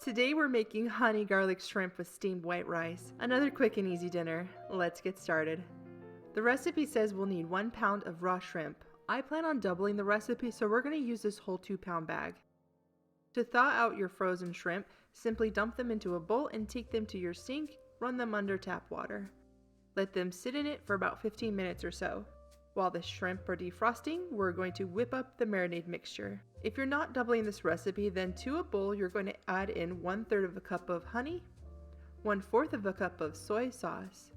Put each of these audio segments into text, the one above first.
Today we're making honey garlic shrimp with steamed white rice. Another quick and easy dinner. Let's get started. The recipe says we'll need 1 pound of raw shrimp. I plan on doubling the recipe, so we're going to use this whole 2-pound bag. To thaw out your frozen shrimp, simply dump them into a bowl and take them to your sink. Run them under tap water. Let them sit in it for about 15 minutes or so. While the shrimp are defrosting, we're going to whip up the marinade mixture. If you're not doubling this recipe, then to a bowl you're going to add in 1/3 of a cup of honey, 1/4 of a cup of soy sauce,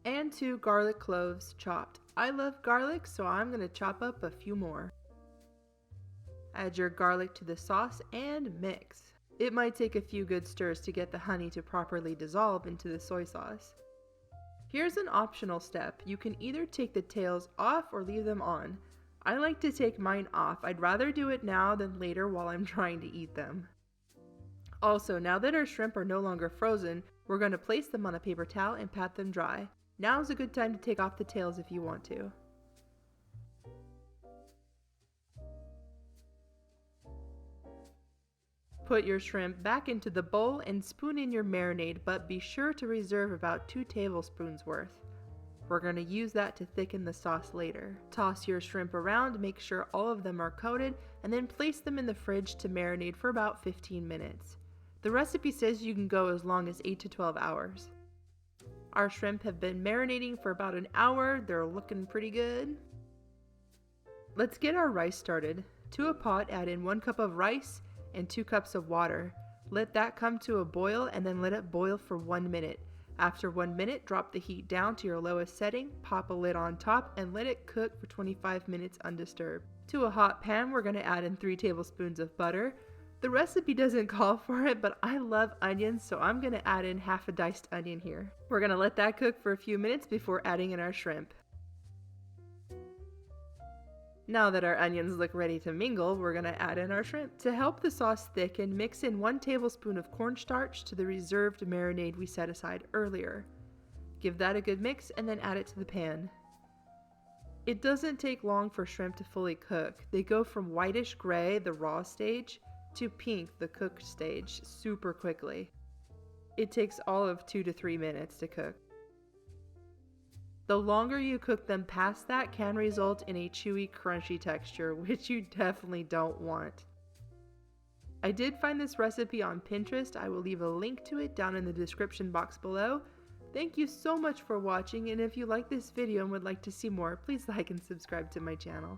and 2 garlic cloves chopped. I love garlic, so I'm going to chop up a few more. Add your garlic to the sauce and mix. It might take a few good stirs to get the honey to properly dissolve into the soy sauce. Here's an optional step. You can either take the tails off or leave them on. I like to take mine off. I'd rather do it now than later while I'm trying to eat them. Also, now that our shrimp are no longer frozen, we're going to place them on a paper towel and pat them dry. Now's a good time to take off the tails if you want to. Put your shrimp back into the bowl and spoon in your marinade, but be sure to reserve about 2 tablespoons worth. We're going to use that to thicken the sauce later. Toss your shrimp around, make sure all of them are coated, and then place them in the fridge to marinate for about 15 minutes. The recipe says you can go as long as 8 to 12 hours. Our shrimp have been marinating for about an hour. They're looking pretty good. Let's get our rice started. To a pot, add in 1 cup of rice and 2 cups of water. Let that come to a boil and then let it boil for 1 minute. After 1 minute, drop the heat down to your lowest setting, pop a lid on top, and let it cook for 25 minutes undisturbed. To a hot pan, we're going to add in 3 tablespoons of butter. The recipe doesn't call for it, but I love onions, so I'm going to add in half a diced onion here. We're going to let that cook for a few minutes before adding in our shrimp. Now that our onions look ready to mingle, we're going to add in our shrimp. To help the sauce thicken, mix in 1 tablespoon of cornstarch to the reserved marinade we set aside earlier. Give that a good mix and then add it to the pan. It doesn't take long for shrimp to fully cook. They go from whitish gray, the raw stage, to pink, the cooked stage, super quickly. It takes all of 2 to 3 minutes to cook. The longer you cook them past that can result in a chewy, crunchy texture, which you definitely don't want. I did find this recipe on Pinterest. I will leave a link to it down in the description box below. Thank you so much for watching, and if you like this video and would like to see more, please like and subscribe to my channel.